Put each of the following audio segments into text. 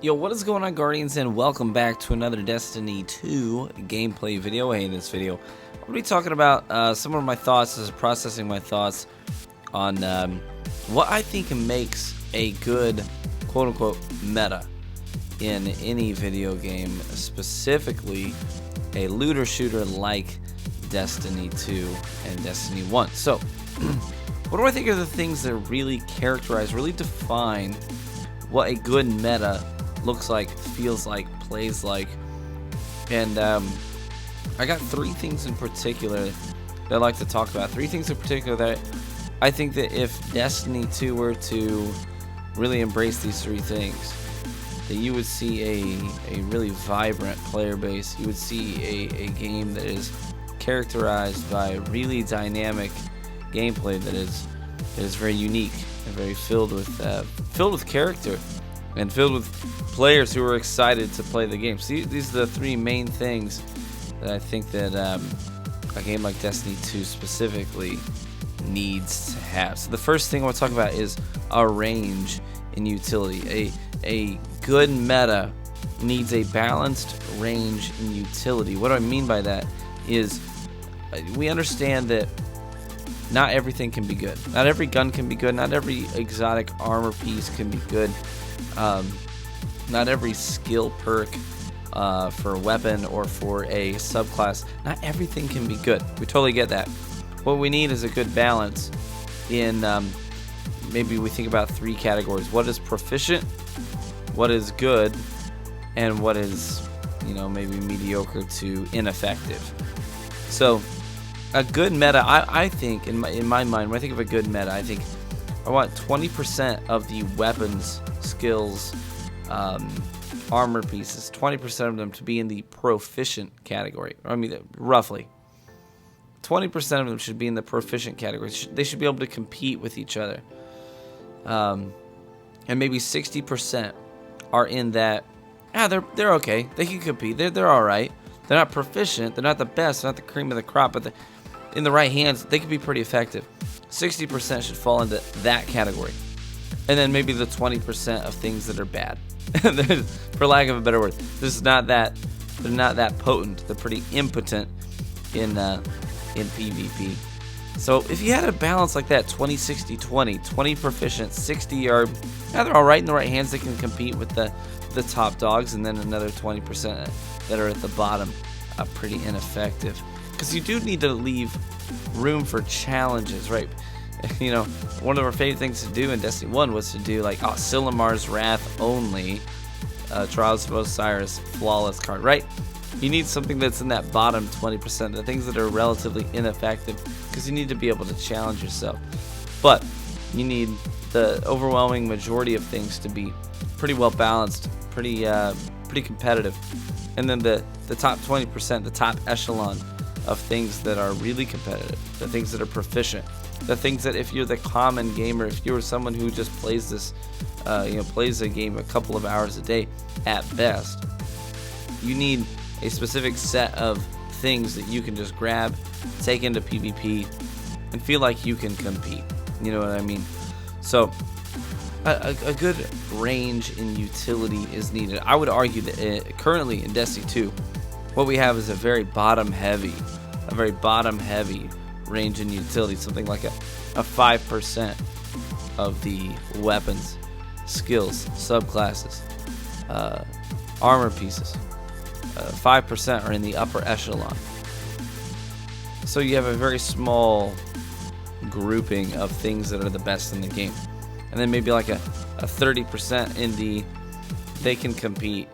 Yo, what is going on, Guardians, and welcome back to another Destiny 2 gameplay video. Hey, in this video, I'm going to be talking about some of my thoughts, processing my thoughts on what I think makes a good quote-unquote meta in any video game, specifically a looter shooter like Destiny 2 and Destiny 1. So, what do I think are the things that really characterize, really define what a good meta looks like, feels like, plays like? And I got three things in particular that I'd like to talk about. Three things in particular that I think that if Destiny 2 were to really embrace these three things, that you would see a really vibrant player base. You would see a game that is characterized by really dynamic gameplay that is very unique and very filled with character and filled with players who are excited to play the game. So these are the three main things that I think that a game like Destiny 2 specifically needs to have. So the first thing I want to talk about is a range in utility. A good meta needs a balanced range in utility. What do I mean by that is we understand that not everything can be good. Not every gun can be good. Not every exotic armor piece can be good. Not every skill perk for a weapon or for a subclass, not everything can be good. We totally get that. What we need is a good balance in maybe we think about three categories. What is proficient, what is good, and what is, maybe mediocre to ineffective. So a good meta, I think in my mind, when I think of a good meta, I think I want 20% of the weapons, skills, armor pieces, 20% of them to be in the proficient category. I mean, roughly 20% of them should be in the proficient category. They should be able to compete with each other. And maybe 60% are in that. They're okay. They can compete. They're all right. They're not proficient. They're not the best. They're not the cream of the crop. But in the right hands, they can be pretty effective. 60% should fall into that category. And then maybe the 20% of things that are bad. For lack of a better word, they're not that potent. They're pretty impotent in PvP. So if you had a balance like that, 20, 60, 20, 20 proficient, 60 are, they're all right in the right hands. They can compete with the top dogs, and then another 20% that are at the bottom are pretty ineffective. Because you do need to leave room for challenges, right? One of our favorite things to do in Destiny 1 was to do like Silimar's Wrath only, Trials of Osiris flawless card, right? You need something that's in that bottom 20%, the things that are relatively ineffective, because you need to be able to challenge yourself. But you need the overwhelming majority of things to be pretty well balanced, pretty competitive, and then the top 20%, the top echelon of things that are really competitive, the things that are proficient, the things that if you're the common gamer, if you're someone who just plays this, plays a game a couple of hours a day at best, you need a specific set of things that you can just grab, take into PvP, and feel like you can compete. You know what I mean? So a good range in utility is needed. I would argue that currently in Destiny 2, what we have is a very bottom heavy range in utility, something like a 5% of the weapons, skills, subclasses, armor pieces. 5% are in the upper echelon. So you have a very small grouping of things that are the best in the game. And then maybe like a 30% in the they can compete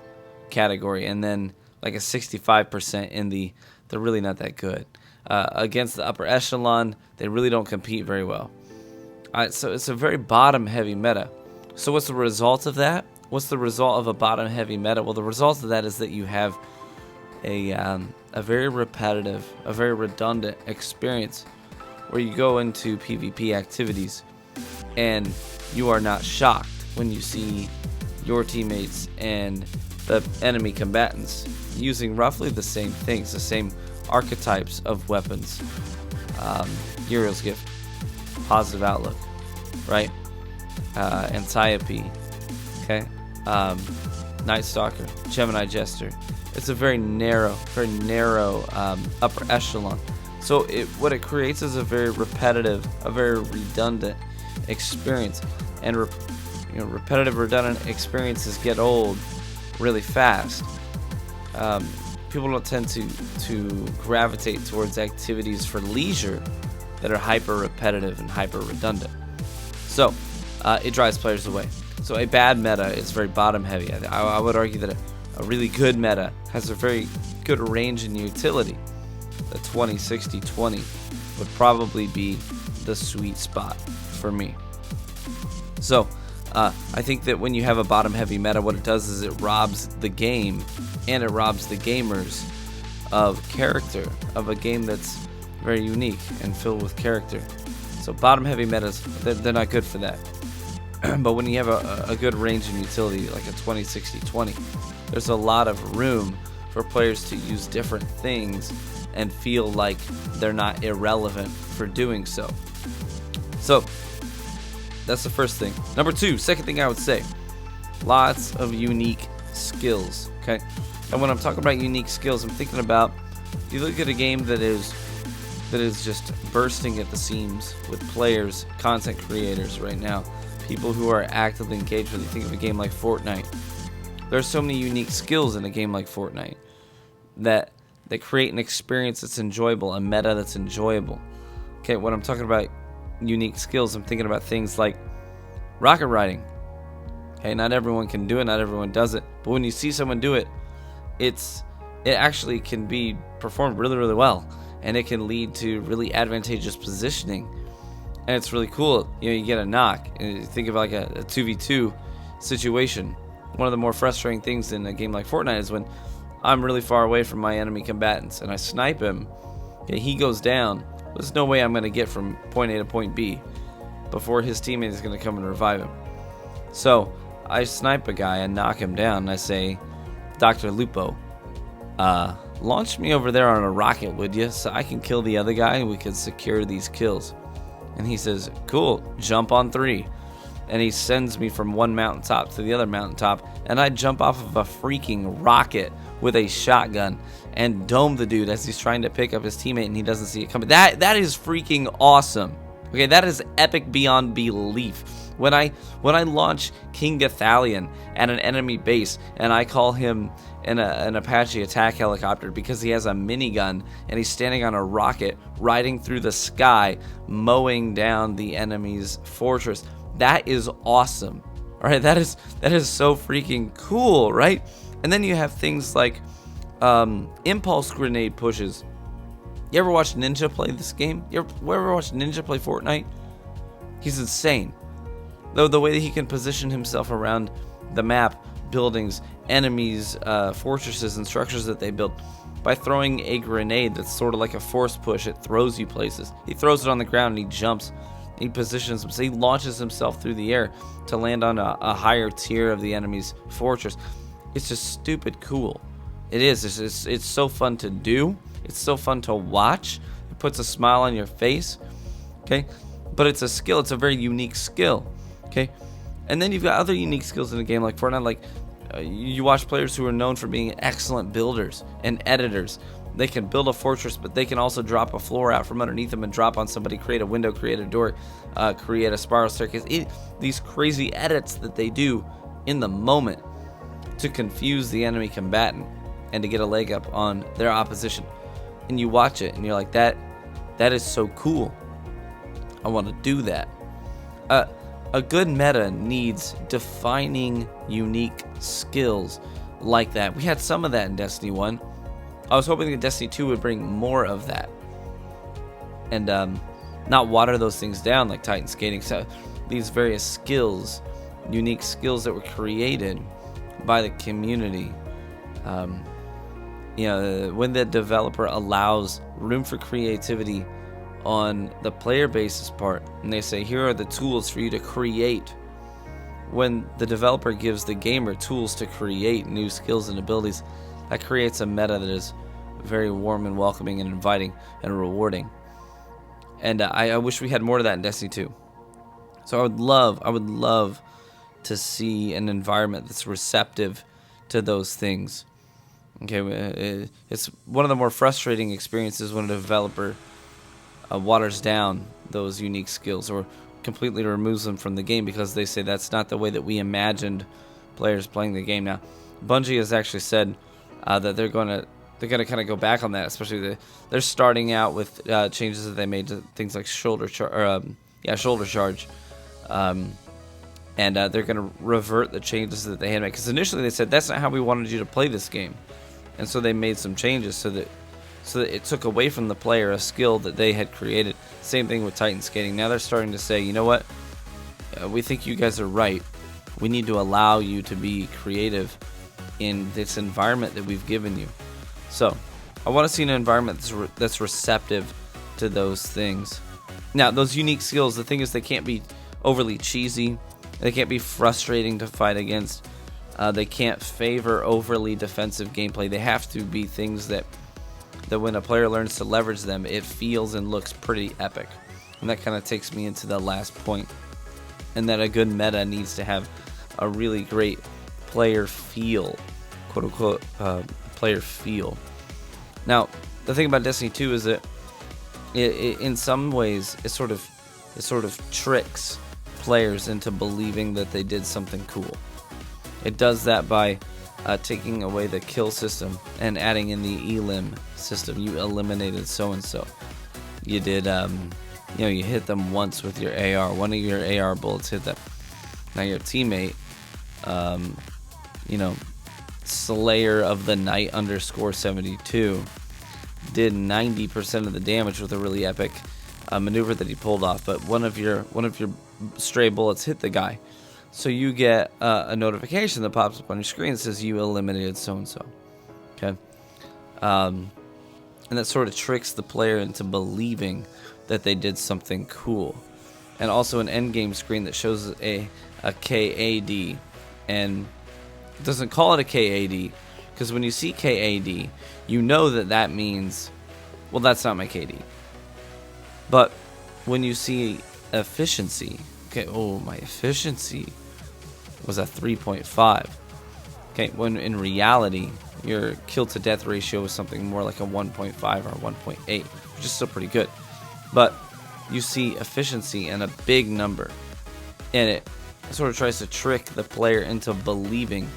category, and then like a 65% in the they're really not that good. Against the upper echelon, they really don't compete very well. So it's a very bottom-heavy meta. So what's the result of that? What's the result of a bottom-heavy meta? Well, the result of that is that you have a very repetitive, a very redundant experience where you go into PvP activities and you are not shocked when you see your teammates and the enemy combatants using roughly the same things, the same archetypes of weapons. Uriel's Gift, Positive Outlook, right? Antiope, okay? Night Stalker, Gemini Jester. It's a very narrow upper echelon. So what it creates is a very repetitive, a very redundant experience. And repetitive, redundant experiences get old really fast. People don't tend to gravitate towards activities for leisure that are hyper repetitive and hyper redundant. So it drives players away. So a bad meta is very bottom heavy. I would argue that a really good meta has a very good range and utility. The 20-60-20 would probably be the sweet spot for me. So I think that when you have a bottom heavy meta, what it does is it robs the game and it robs the gamers of character, of a game that's very unique and filled with character. So bottom heavy metas, they're not good for that. But when you have a good range and utility, like a 20-60-20, there's a lot of room for players to use different things and feel like they're not irrelevant for doing so. So that's the first thing. Number two, second thing I would say, lots of unique skills. Okay, and when I'm talking about unique skills, I'm thinking about, you look at a game that is just bursting at the seams with players, content creators right now, people who are actively engaged with it. Think of a game like Fortnite. There's so many unique skills in a game like Fortnite that create an experience that's enjoyable, a meta that's enjoyable. Okay, when I'm talking about unique skills, I'm thinking about things like rocket riding. Okay, not everyone can do it, not everyone does it, but when you see someone do it, it actually can be performed really, really well, and it can lead to really advantageous positioning, and it's really cool. You get a knock, and you think of like a 2v2 situation. One of the more frustrating things in a game like Fortnite is when I'm really far away from my enemy combatants and I snipe him, okay, he goes down. There's no way I'm going to get from point A to point B before his teammate is going to come and revive him. So I snipe a guy and knock him down, and I say, Dr. Lupo, launch me over there on a rocket, would you, so I can kill the other guy and we can secure these kills. And he says, cool, jump on 3. And he sends me from one mountaintop to the other mountaintop, and I jump off of a freaking rocket with a shotgun and dome the dude as he's trying to pick up his teammate, and he doesn't see it coming. That is freaking awesome. Okay, that is epic beyond belief. When I launch King Gathalion at an enemy base, and I call him an Apache attack helicopter because he has a minigun and he's standing on a rocket riding through the sky, mowing down the enemy's fortress. That is awesome. All right, that is so freaking cool, right? And then you have things like impulse grenade pushes. You ever watch Ninja play this game? You ever watch Ninja play Fortnite? He's insane. Though the way that he can position himself around the map, buildings, enemies, fortresses, and structures that they build by throwing a grenade that's sort of like a force push. It throws you places. He throws it on the ground and he jumps. He positions himself. He launches himself through the air to land on a higher tier of the enemy's fortress. It's just stupid cool. It is. It's so fun to do. It's so fun to watch. It puts a smile on your face. Okay, but it's a skill. It's a very unique skill. Okay, and then you've got other unique skills in a game like Fortnite. Like you watch players who are known for being excellent builders and editors. They can build a fortress, but they can also drop a floor out from underneath them and drop on somebody, create a window, create a door, create a spiral staircase. These crazy edits that they do in the moment to confuse the enemy combatant and to get a leg up on their opposition. And you watch it and you're like, that is so cool. I want to do that. A good meta needs defining unique skills like that. We had some of that in Destiny 1. I was hoping that Destiny 2 would bring more of that and not water those things down like Titan Skating. So these various skills, unique skills that were created by the community. When the developer allows room for creativity on the player base's part, and they say, here are the tools for you to create. When the developer gives the gamer tools to create new skills and abilities, that creates a meta that is very warm and welcoming and inviting and rewarding. And I wish we had more of that in Destiny 2. So I would love to see an environment that's receptive to those things. Okay, it's one of the more frustrating experiences when a developer waters down those unique skills or completely removes them from the game because they say that's not the way that we imagined players playing the game. Now, Bungie has actually said that they're gonna kind of go back on that, especially they're starting out with changes that they made to things like shoulder charge. And they're going to revert the changes that they had made. Because initially they said, that's not how we wanted you to play this game. And so they made some changes so that it took away from the player a skill that they had created. Same thing with Titan Skating. Now they're starting to say, you know what? We think you guys are right. We need to allow you to be creative in this environment that we've given you. So I want to see an environment that's receptive to those things. Now, those unique skills, the thing is they can't be overly cheesy. They can't be frustrating to fight against. They can't favor overly defensive gameplay. They have to be things that when a player learns to leverage them, it feels and looks pretty epic. And that kind of takes me into the last point. And that a good meta needs to have a really great player feel, quote unquote, player feel. Now, the thing about Destiny 2 is that in some ways it sort of tricks players into believing that they did something cool. It does that by taking away the kill system and adding in the elim system. You eliminated so and so. You did, you hit them once with your AR. One of your AR bullets hit them. Now your teammate, Slayer of the Night _72 did 90% of the damage with a really epic maneuver that he pulled off. But one of your stray bullets hit the guy. So you get a notification that pops up on your screen that says you eliminated so-and-so. Okay? And that sort of tricks the player into believing that they did something cool. And also an endgame screen that shows a KAD. And it doesn't call it a KAD, because when you see KAD, you know that means, well, that's not my KD. But when you see efficiency, okay, oh, my efficiency was a 3.5. Okay, when in reality, your kill to death ratio is something more like a 1.5 or 1.8, which is still pretty good. But you see efficiency and a big number, and it sort of tries to trick the player into believing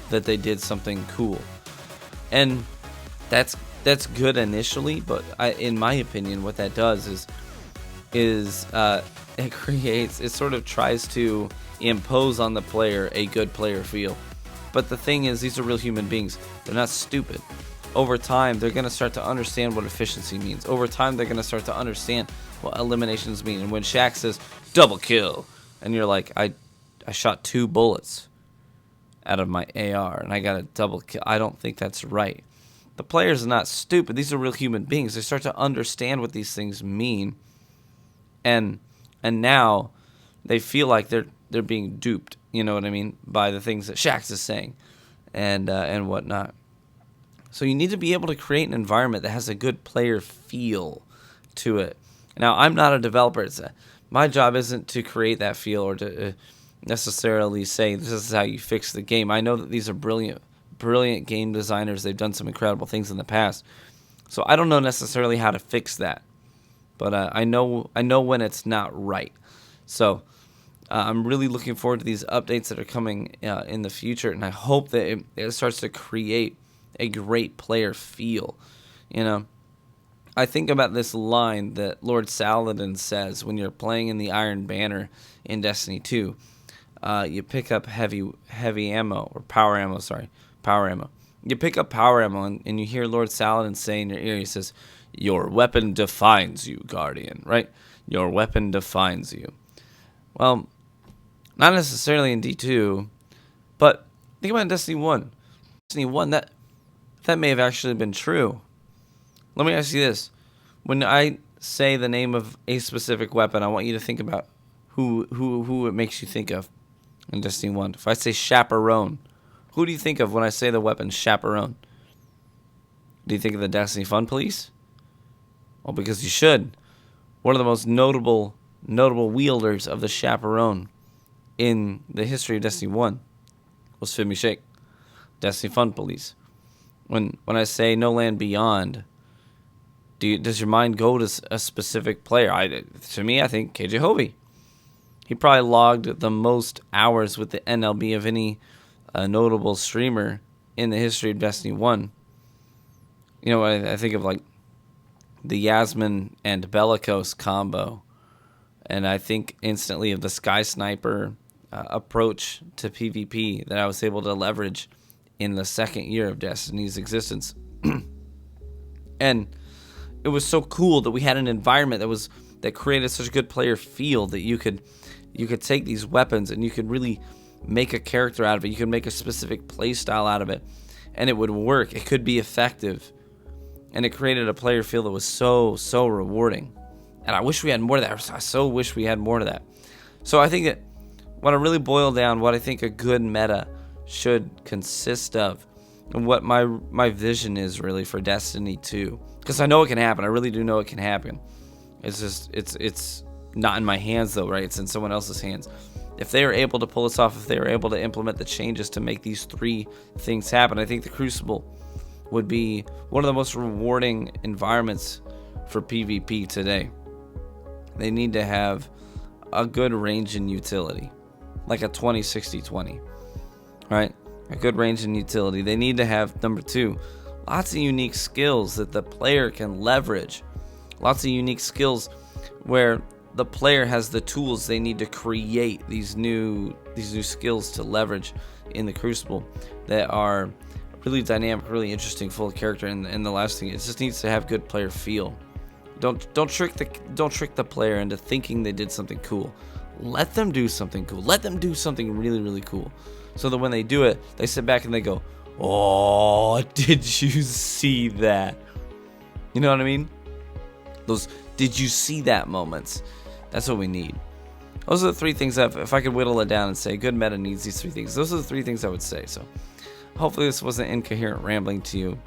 that they did something cool. And that's good initially, but in my opinion, what that does is it sort of tries to impose on the player a good player feel. But the thing is, these are real human beings. They're not stupid. Over time, they're going to start to understand what efficiency means. Over time, they're going to start to understand what eliminations mean. And when Shaq says, double kill, and you're like, I shot 2 bullets out of my AR, and I got a double kill. I don't think that's right. The players are not stupid. These are real human beings. They start to understand what these things mean, and now they feel like they're being duped. You know what I mean? By the things that Shax is saying, and whatnot. So you need to be able to create an environment that has a good player feel to it. Now, I'm not a developer. My job isn't to create that feel or to necessarily say this is how you fix the game. I know that these are brilliant game designers. They've done some incredible things in the past. So I don't know necessarily how to fix that. But I know when it's not right. So I'm really looking forward to these updates that are coming in the future, and I hope that it starts to create a great player feel. I think about this line that Lord Saladin says when you're playing in the Iron Banner in Destiny 2. You pick up heavy ammo, or power ammo, power ammo. You pick up power ammo, and you hear Lord Saladin say in your ear, he says, your weapon defines you, Guardian, right? Your weapon defines you. Well, not necessarily in D2, but think about Destiny 1. Destiny 1, that may have actually been true. Let me ask you this. When I say the name of a specific weapon, I want you to think about who it makes you think of in Destiny 1. If I say chaperone, who do you think of when I say the weapon chaperone? Do you think of the Destiny Fun Police? Well, because you should. One of the most notable wielders of the chaperone in the history of Destiny 1 was Fimi Shake. Destiny Fun Police. When I say No Land Beyond, does your mind go to a specific player? To me, I think KJ Hovey. He probably logged the most hours with the NLB of any notable streamer in the history of Destiny 1. You know, I think of like the Yasmin and Bellicose combo. And I think instantly of the Sky Sniper approach to PvP that I was able to leverage in the second year of Destiny's existence. And it was so cool that we had an environment that created such a good player feel that you could take these weapons and you could really make a character out of it. You could make a specific play style out of it, and it would work. It could be effective, and it created a player feel that was so rewarding. And I wish we had more of that. I so wish we had more of that. So I think that when I really boil down what I think a good meta should consist of, and what my vision is really for Destiny 2, because I know it can happen. I really do know it can happen. It's just it's not in my hands though, right? It's in someone else's hands. If they are able to pull this off, if they are able to implement the changes to make these three things happen, I think the Crucible would be one of the most rewarding environments for PvP today. They need to have a good range and utility, like a 20-60-20, right? A good range and utility. They need to have, number two, lots of unique skills that the player can leverage. Lots of unique skills where the player has the tools they need to create these new skills to leverage in the Crucible that are really dynamic, really interesting, full of character. And the last thing, it just needs to have good player feel. Don't trick the player into thinking they did something cool. Let them do something cool. Let them do something really, really cool, so that when they do it, they sit back and they go, "Oh, did you see that?" You know what I mean? Those "did you see that" moments. That's what we need. Those are the three things that, if I could whittle it down and say good meta needs these three things, those are the three things I would say. So hopefully this wasn't incoherent rambling to you.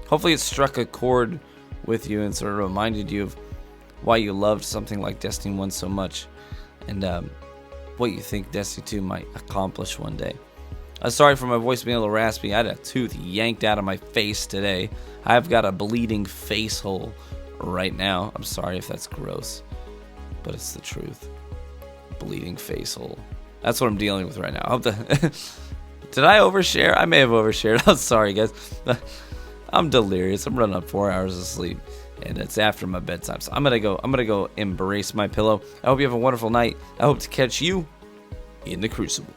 Hopefully it struck a chord with you and sort of reminded you of why you loved something like Destiny 1 so much, and what you think Destiny 2 might accomplish one day. Sorry for my voice being a little raspy. I had a tooth yanked out of my face today. I've got a bleeding face hole right now. I'm sorry if that's gross, but it's the truth. Bleeding face hole. That's what I'm dealing with right now. I hope did I overshare? I may have overshared. I'm sorry, guys. I'm delirious. I'm running up 4 hours of sleep, and it's after my bedtime. So I'm gonna go embrace my pillow. I hope you have a wonderful night. I hope to catch you in the Crucible.